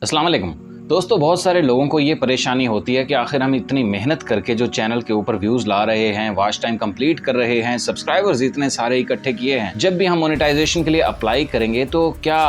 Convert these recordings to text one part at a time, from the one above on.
अस्सलाम वालेकुम दोस्तों, बहुत सारे लोगों को ये परेशानी होती है कि आखिर हम इतनी मेहनत करके जो चैनल के ऊपर व्यूज़ ला रहे हैं, वॉच टाइम कंप्लीट कर रहे हैं, सब्सक्राइबर्स इतने सारे इकट्ठे किए हैं, जब भी हम मोनेटाइजेशन के लिए अप्लाई करेंगे तो क्या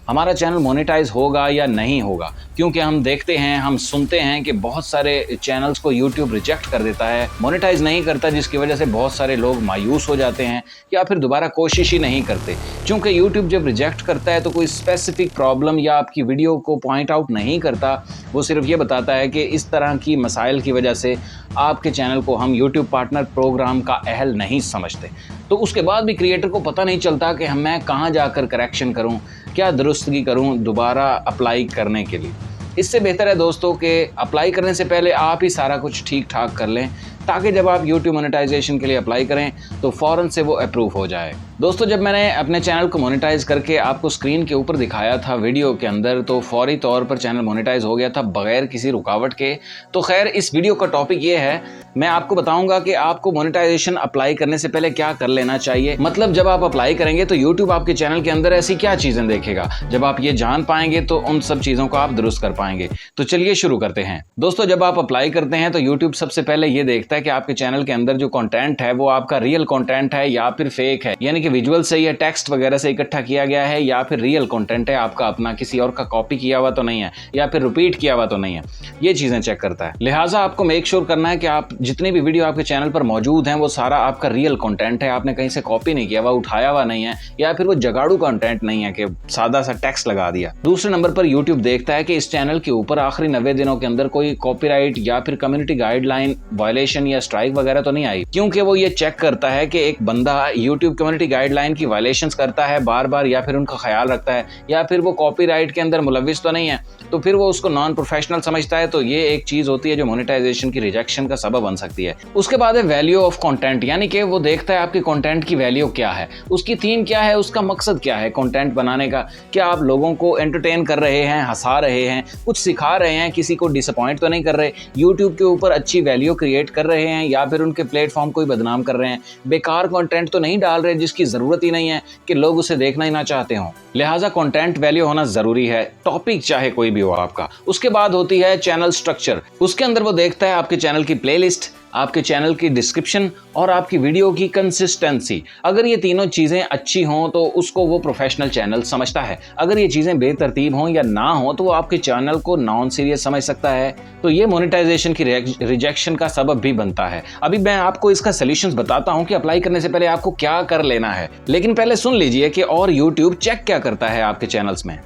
हमारा चैनल मोनेटाइज होगा या नहीं होगा। क्योंकि हम देखते हैं, हम सुनते हैं कि बहुत सारे चैनल्स को यूट्यूब रिजेक्ट कर देता है, मोनेटाइज नहीं करता, जिसकी वजह से बहुत सारे लोग मायूस हो जाते हैं या फिर दोबारा कोशिश ही नहीं करते। क्योंकि यूट्यूब जब रिजेक्ट करता है तो कोई स्पेसिफिक प्रॉब्लम या आपकी वीडियो को पॉइंट आउट नहीं करता, वो सिर्फ ये बताता है कि इस तरह की मसाइल की वजह से आपके चैनल को हम यूट्यूब पार्टनर प्रोग्राम का अहल नहीं समझते। तो उसके बाद भी क्रिएटर को पता नहीं चलता कि मैं कहाँ जाकर करेक्शन करूँ, क्या दुरुस्तगी करूँ दोबारा अप्लाई करने के लिए। इससे बेहतर है दोस्तों कि अप्लाई करने से पहले आप ही सारा कुछ ठीक ठाक कर लें, ताकि जब आप YouTube मोनेटाइजेशन के लिए अप्लाई करें तो फ़ौरन से वो अप्रूव हो जाए। दोस्तों, जब मैंने अपने चैनल को मोनेटाइज करके आपको स्क्रीन के ऊपर दिखाया था वीडियो के अंदर, तो फौरी तौर पर चैनल मोनेटाइज हो गया था बगैर किसी रुकावट के। तो खैर, इस वीडियो का टॉपिक ये है, मैं आपको बताऊंगा कि आपको मोनेटाइजेशन अप्लाई करने से पहले क्या कर लेना चाहिए। मतलब जब आप अप्लाई करेंगे तो यूट्यूब आपके चैनल के अंदर ऐसी क्या चीज़ें देखेगा, जब आप ये जान पाएंगे तो उन सब चीज़ों को आप दुरुस्त कर पाएंगे। तो चलिए शुरू करते हैं। दोस्तों, जब आप अप्लाई करते हैं तो यूट्यूब सबसे पहले ये देखता है कि आपके चैनल के अंदर जो कंटेंट है वो आपका रियल कंटेंट है या फिर फेक है, यानी कि विजुअल से या टेक्स्ट वगैरह से इकट्ठा किया गया है, या फिर रियल कंटेंट है आपका अपना, किसी और का कॉपी किया हुआ तो नहीं है या फिर रिपीट किया हुआ तो नहीं है। ये चीजें चेक करता है। लिहाजा आपको मेक श्योर करना है कि आप जितनी भी वीडियो आपके चैनल पर मौजूद हैं वो सारा आपका रियल कंटेंट है, आपने कहीं से कॉपी नहीं किया हुआ, उठाया हुआ नहीं है, या फिर वो जगाड़ू कंटेंट नहीं है कि सादा सा टेक्स्ट लगा दिया। दूसरे नंबर पर यूट्यूब देखता है कि इस चैनल के ऊपर आखिरी 90 दिनों के अंदर कोई कॉपीराइट या फिर कम्युनिटी गाइडलाइन वायलेशन या स्ट्राइक वगैरह तो नहीं आई। क्योंकि वो ये चेक करता है कि एक बंदा यूट्यूब कम्युनिटी गाइडलाइन की वायलेशंस करता है बार बार, या फिर उनका ख्याल रखता है, या फिर वो कॉपीराइट के अंदर मुलविस तो नहीं है, तो फिर वो उसको नॉन प्रोफेशनल समझता है। तो ये एक चीज होती है जो मोनेटाइजेशन की रिजेक्शन का सबब बन सकती है। उसके बाद है वैल्यू ऑफ कंटेंट, यानी कि वो देखता है आपके कंटेंट की वैल्यू क्या है, उसकी थीम क्या है, उसका मकसद क्या है कंटेंट बनाने का। क्या आप लोगों को एंटरटेन कर रहे हैं, हंसा रहे हैं, कुछ सिखा रहे हैं, किसी को डिसअपॉइंट तो नहीं कर रहे, यूट्यूब के ऊपर अच्छी वैल्यू क्रिएट कर रहे हैं, या फिर उनके प्लेटफॉर्म को बदनाम कर रहे हैं, बेकार कंटेंट तो नहीं डाल रहे जिसकी जरूरत ही नहीं है कि लोग उसे देखना ही ना चाहते हों। लिहाजा कंटेंट वैल्यू होना जरूरी है, टॉपिक चाहे कोई भी हो आपका। उसके बाद होती है चैनल स्ट्रक्चर। उसके अंदर वो देखता है आपके चैनल की प्लेलिस्ट, आपके चैनल की डिस्क्रिप्शन और आपकी वीडियो की कंसिस्टेंसी। अगर ये तीनों चीजें अच्छी हों तो उसको वो प्रोफेशनल चैनल समझता है। अगर ये चीजें बेतरतीब हों या ना हो तो वो आपके चैनल को नॉन सीरियस समझ सकता है। तो ये मोनेटाइजेशन की रिजेक्शन का सबब भी बनता है। अभी मैं आपको इसका सॉल्यूशंस बताता हूं कि अप्लाई करने से पहले आपको क्या कर लेना है, लेकिन पहले सुन लीजिए कि और यूट्यूब चेक क्या करता है आपके चैनल्स में।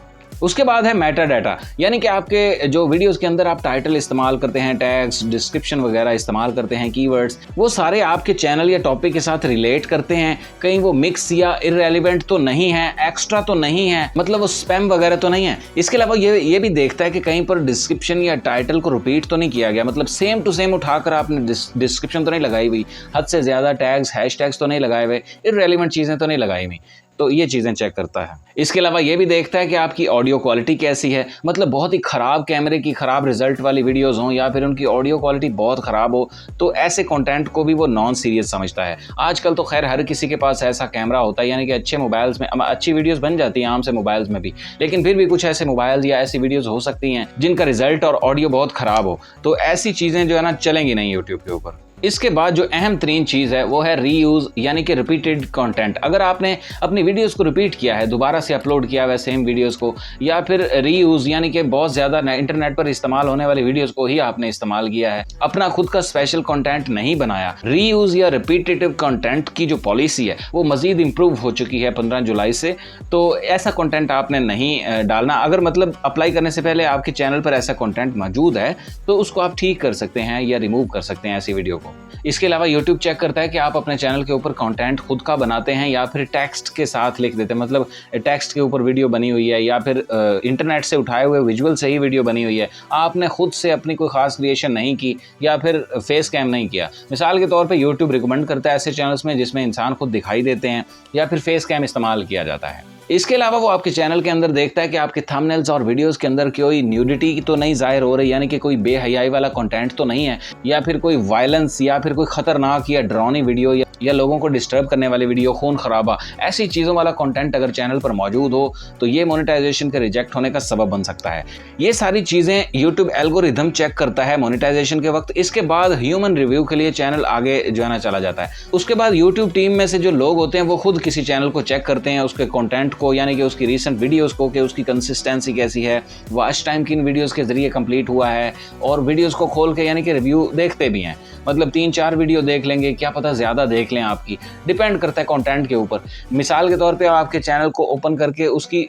उसके बाद है मेटा डाटा, यानी कि आपके जो वीडियोस के अंदर आप टाइटल इस्तेमाल करते हैं, टैग्स, डिस्क्रिप्शन वगैरह इस्तेमाल करते हैं, कीवर्ड्स, वो सारे आपके चैनल या टॉपिक के साथ रिलेट करते हैं। कहीं वो मिक्स या इररेलेवेंट तो नहीं है, एक्स्ट्रा तो नहीं है, मतलब वो स्पैम वगैरह तो नहीं है। इसके अलावा ये भी देखता है कि कहीं पर डिस्क्रिप्शन या टाइटल को रिपीट तो नहीं किया गया, मतलब सेम टू सेम उठाकर आपने डिस्क्रिप्शन तो नहीं लगाई हुई, हद से ज्यादा टैग्स, हैशटैग्स तो नहीं लगाए हुए, इररेलेवेंट चीजें तो नहीं लगाई हुई। तो ये चीजें चेक करता है। इसके अलावा ये भी देखता है कि आपकी ऑडियो क्वालिटी कैसी है, मतलब बहुत ही खराब कैमरे की खराब रिजल्ट वाली वीडियोस हों या फिर उनकी ऑडियो क्वालिटी बहुत खराब हो, तो ऐसे कंटेंट को भी वो नॉन सीरियस समझता है। आजकल तो खैर हर किसी के पास ऐसा कैमरा होता है, यानी कि अच्छे मोबाइल्स में अच्छी वीडियोस बन जाती हैं आम से मोबाइल्स में भी, लेकिन फिर भी कुछ ऐसे मोबाइल्स या ऐसी वीडियोस हो सकती हैं जिनका रिजल्ट और ऑडियो बहुत खराब हो, तो ऐसी चीजें जो है ना चलेंगी नहीं यूट्यूब के ऊपर। इसके बाद जो अहम तरीन चीज़ है वो है रीयूज़, यानी कि रिपीटेड कंटेंट। अगर आपने अपनी वीडियोस को रिपीट किया है, दोबारा से अपलोड किया है सेम वीडियोस को, या फिर रीयूज़ यानी कि बहुत ज़्यादा इंटरनेट पर इस्तेमाल होने वाली वीडियोस को ही आपने इस्तेमाल किया है, अपना खुद का स्पेशल कंटेंट नहीं बनाया, रीयूज़ या रिपीटेटिव कंटेंट की जो पॉलिसी है वो मज़ीद इम्प्रूव हो चुकी है 15 जुलाई से, तो ऐसा कंटेंट आपने नहीं डालना। अगर मतलब अप्लाई करने से पहले आपके चैनल पर ऐसा कंटेंट मौजूद है तो उसको आप ठीक कर सकते हैं या रिमूव कर सकते हैं ऐसी वीडियो को। इसके अलावा YouTube चेक करता है कि आप अपने चैनल के ऊपर कंटेंट खुद का बनाते हैं या फिर टेक्स्ट के साथ लिख देते हैं, मतलब टेक्स्ट के ऊपर वीडियो बनी हुई है या फिर इंटरनेट से उठाए हुए विजुअल से ही वीडियो बनी हुई है, आपने खुद से अपनी कोई खास क्रिएशन नहीं की या फिर फेस कैम नहीं किया। मिसाल के तौर पे YouTube रिकमेंड करता है ऐसे चैनल्स में जिसमें इंसान खुद दिखाई देते हैं या फिर फेस कैम इस्तेमाल किया जाता है। इसके अलावा वो आपके चैनल के अंदर देखता है कि आपके थंबनेल्स और वीडियोस के अंदर कोई न्यूडिटी तो नहीं जाहिर हो रही, यानी कि कोई बेहयाई वाला कंटेंट तो नहीं है, या फिर कोई वायलेंस या फिर कोई खतरनाक या डरावनी वीडियो या लोगों को डिस्टर्ब करने वाली वीडियो, खून खराबा, ऐसी चीज़ों वाला कंटेंट अगर चैनल पर मौजूद हो तो ये मोनेटाइजेशन के रिजेक्ट होने का सबब बन सकता है। ये सारी चीज़ें यूट्यूब एल्गोरिथम चेक करता है मोनेटाइजेशन के वक्त। इसके बाद ह्यूमन रिव्यू के लिए चैनल आगे जो है ना चला जाता है। उसके बाद यूट्यूब टीम में से जो लोग होते हैं वो खुद किसी चैनल को चेक करते हैं, उसके कंटेंट को, यानी कि उसकी रीसेंट वीडियोस को, कि उसकी कंसिस्टेंसी कैसी है, वॉच टाइम किन वीडियोस के जरिए कंप्लीट हुआ है, और वीडियोस को खोल के यानी कि रिव्यू देखते भी हैं। मतलब 3-4 वीडियो देख लेंगे, क्या पता ज़्यादा देख लें आपकी, डिपेंड करता है कंटेंट के ऊपर। मिसाल के तौर पे आपके चैनल को ओपन करके उसकी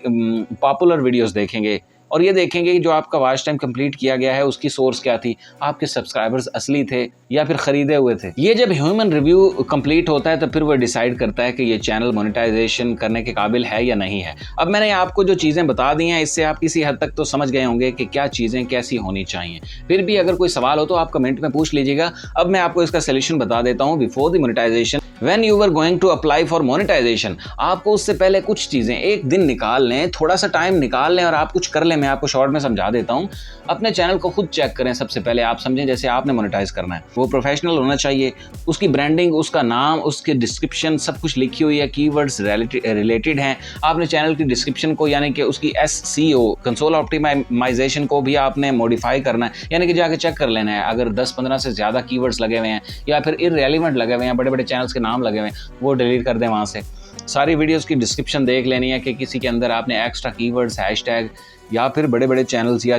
पॉपुलर वीडियोस देखेंगे और ये देखेंगे कि जो आपका वॉच टाइम कंप्लीट किया गया है उसकी सोर्स क्या थी, आपके सब्सक्राइबर्स असली थे या फिर खरीदे हुए थे। ये जब ह्यूमन रिव्यू कंप्लीट होता है तो फिर वो डिसाइड करता है कि ये चैनल मोनेटाइजेशन करने के काबिल है या नहीं है। अब मैंने आपको जो चीज़ें बता दी हैं इससे आप किसी हद तक तो समझ गए होंगे कि क्या चीज़ें कैसी होनी चाहिए। फिर भी अगर कोई सवाल हो तो आप कमेंट में पूछ लीजिएगा। अब मैं आपको इसका सोल्यूशन बता देता हूँ। Before the monetization, when you are going to apply for monetization, आपको उससे पहले कुछ चीज़ें एक दिन निकाल लें, थोड़ा सा टाइम निकाल लें और आप कुछ कर लें। मैं आपको शॉर्ट में समझा देता हूँ। अपने चैनल को खुद चेक करें। सबसे पहले आप समझें जैसे आपने मोनेटाइज करना है, वो प्रोफेशनल होना चाहिए। उसकी ब्रांडिंग, उसका नाम, उसकी डिस्क्रिप्शन सब कुछ लिखी हुई है, कीवर्ड्स रिलेटेड हैं। आपने चैनल की डिस्क्रिप्शन को यानी कि उसकी SEO कंसोल ऑप्टिमाइजेशन को भी आपने मॉडिफाई करना है, यानी कि जाके चेक कर लेना है। अगर 10-15 से ज़्यादा कीवर्ड्स लगे हुए हैं या फिर इररेलेवेंट लगे हुए हैं, बड़े बड़े चैनल्स के नाम लगे हुए हैं, वो डिलीट कर दें वहाँ से। सारी वीडियोस की डिस्क्रिप्शन देख लेनी है कि किसी के अंदर आपने एक्स्ट्रा कीवर्ड्स, हैशटैग या फिर बड़े बड़े चैनल्स या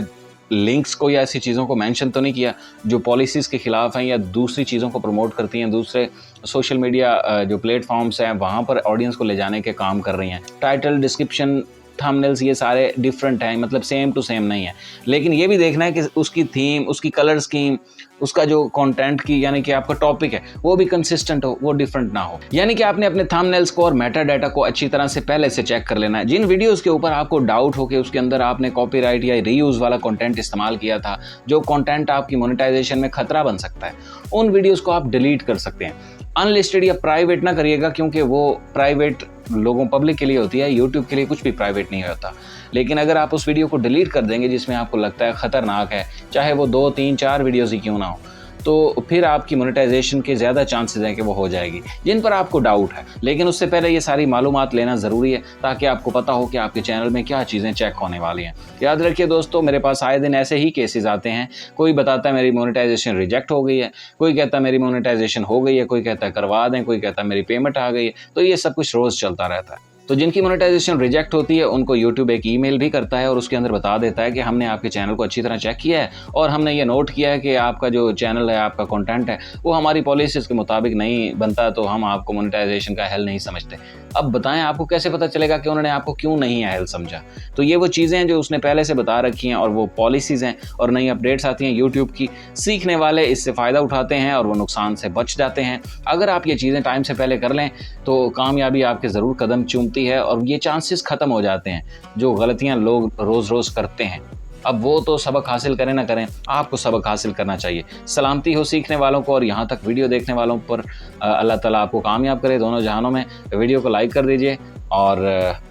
लिंक्स को या ऐसी चीज़ों को मेंशन तो नहीं किया जो पॉलिसीज़ के खिलाफ हैं या दूसरी चीज़ों को प्रमोट करती हैं, दूसरे सोशल मीडिया जो प्लेटफॉर्म्स हैं वहाँ पर ऑडियंस को ले जाने के काम कर रही हैं। टाइटल, डिस्क्रिप्शन, थंबनेल्स ये सारे डिफरेंट हैं, मतलब सेम टू सेम नहीं है। लेकिन ये भी देखना है कि उसकी थीम, उसकी कलर स्कीम, उसका जो कंटेंट की यानी कि आपका टॉपिक है वो भी कंसिस्टेंट हो, वो डिफरेंट ना हो। यानी कि आपने अपने थंबनेल्स को और मेटा डाटा को अच्छी तरह से पहले से चेक कर लेना है। जिन वीडियोस के ऊपर आपको डाउट हो कि उसके अंदर आपने कॉपीराइट या रीयूज वाला कंटेंट इस्तेमाल किया था, जो कंटेंट आपकी मोनेटाइजेशन में खतरा बन सकता है, उन वीडियोस को आप डिलीट कर सकते हैं। अनलिस्टेड या प्राइवेट ना करिएगा, क्योंकि वो प्राइवेट लोगों, पब्लिक के लिए होती है। यूट्यूब के लिए कुछ भी प्राइवेट नहीं होता। लेकिन अगर आप उस वीडियो को डिलीट कर देंगे जिसमें आपको लगता है ख़तरनाक है, चाहे वो 2, 3, 4 वीडियोज़ ही क्यों ना हो, तो फिर आपकी मोनेटाइजेशन के ज़्यादा चांसेस हैं कि वो हो जाएगी, जिन पर आपको डाउट है। लेकिन उससे पहले ये सारी मालूमात लेना ज़रूरी है ताकि आपको पता हो कि आपके चैनल में क्या चीज़ें चेक होने वाली हैं। याद रखिए दोस्तों, मेरे पास आए दिन ऐसे ही केसेस आते हैं। कोई बताता है मेरी मोनेटाइजेशन रिजेक्ट हो गई है, कोई कहता है मेरी मोनेटाइजेशन हो गई है, कोई कहता है करवा दें, कोई कहता है मेरी पेमेंट आ गई है। तो ये सब कुछ रोज़ चलता रहता है। तो जिनकी मोनेटाइजेशन रिजेक्ट होती है उनको यूट्यूब एक ईमेल भी करता है और उसके अंदर बता देता है कि हमने आपके चैनल को अच्छी तरह चेक किया है और हमने ये नोट किया है कि आपका जो चैनल है, आपका कंटेंट है, वो हमारी पॉलिसीज़ के मुताबिक नहीं बनता, तो हम आपको मोनेटाइजेशन का हल नहीं समझते। अब बताएं, आपको कैसे पता चलेगा कि उन्होंने आपको क्यों नहीं हल समझा? तो ये वो चीज़ें हैं जो उसने पहले से बता रखी हैं और वो पॉलिसीज़ हैं और नई अपडेट्स आती हैं यूट्यूब की। सीखने वाले इससे फ़ायदा उठाते हैं और वो नुकसान से बच जाते हैं। अगर आप ये चीज़ें टाइम से पहले कर लें तो कामयाबी आपके ज़रूर कदम चूमती है और ये चांसेस ख़त्म हो जाते हैं जो गलतियाँ लोग रोज़ करते हैं। अब वो तो सबक हासिल करें ना करें, आपको सबक हासिल करना चाहिए। सलामती हो सीखने वालों को और यहाँ तक वीडियो देखने वालों पर। अल्लाह ताला आपको कामयाब करे दोनों जहानों में। वीडियो को लाइक कर दीजिए और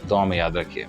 दुआ में याद रखिए।